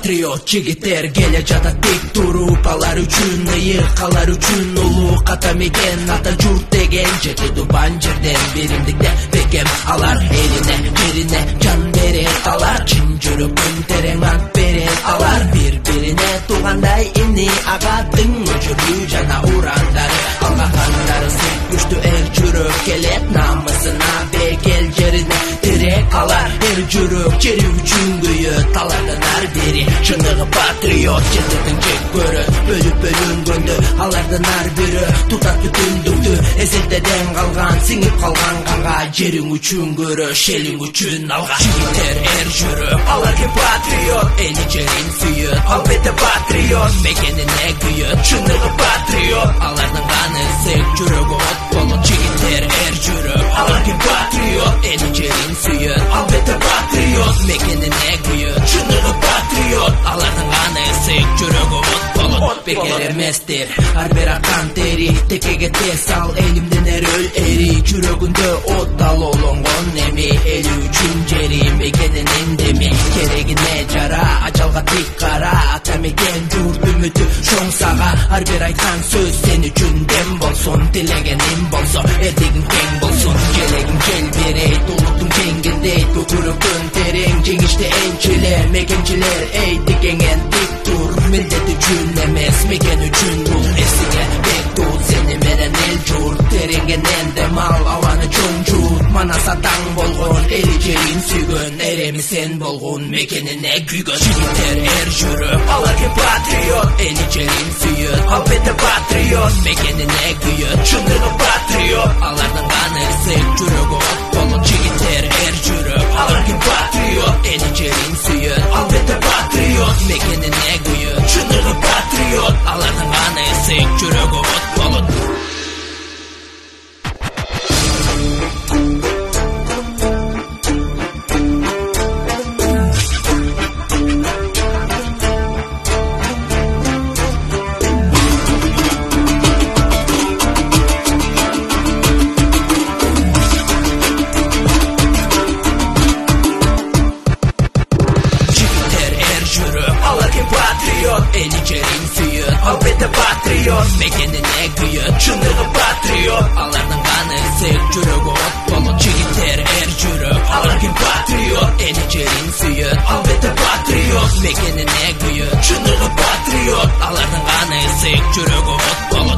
patriot jigitler gele jata tek turup alar üçün ıyık alar üçün ulu katam eken ata jurt degen jeti duban жерден биримдикте бекем алар элине жерине жан берет алар чын жүрөктөн терең ат берет алар бири-бирине туугандай ини агаттын жүрүү жана урандары алгакандары сый күчтүү эл жүрөк келет намысына бекел жерине тирек алар эл жүрөк жери үчүн күйөт алардан ар бири чыныгы патриот жетердин жек көрөт бөлүп бөлүнгөндө алардан ар бири тутат бүтүндүктү эселтеден калган сиңип калган канга жериң үчүн көрөш элиң үчүн алган жигиттер эр жүрөк алар ке патриот эли жерин сүйөт албетте патриот мекенине күйөт чыныгы патриот алардын каны сек жүрөгү от болот жигиттер эр жүрөк алар ке патриот эли жерин сүйөт албетте патриот мекенине күйөт чыныгы патриот алардын каны сек жүрөгү от болот бекер эместир ар бир акан тери текеге тез ал элимден өл эри жүрөгүндө от алоолонгон эми эли үчүн жери мекенинин деми керегине жара ажалга тик кара ата мекен журт үмүтү чоң сага ар бир айткан сөз сен үчүн дем болсун тилегеним болсо эрдегиң кең болсун желегиң желбирейт улуттун кеңгирдейт көкүрөктөн терең жеңишти энчилер мекенчилер эй тикеңен тик тур милдет үчүн эмес мекен үчүн бул эсиңе бек тут сени менен эл журт тереңенен дем ал абаны чоң жуут манаса таң болгон эли жерин сүйгөн эреми сен болгон мекенине күйгөн жигиттер эр жүрөк алар ке патриот эли жерин сүйөт албетте патриот мекенине күйөт чыныгы патриот алардын каны сек жүрөгү от болот жигиттер эр жүрөк алар ке патриот эли жерин сүйөт албетте патриот мекенине күйөт чыныгы патриот алардын каны сек жүрөгү от болот эли жерин сүйөт албетте патриот мекенине күйөт чыныгы патриот алардын каны сек жүрөгү от болот жигиттер эр жүрөк алар ке патриот эли жерин сүйөт албетте патриот мекенине күйөт чыныгы патриот алардын каны сек жүрөгү от болот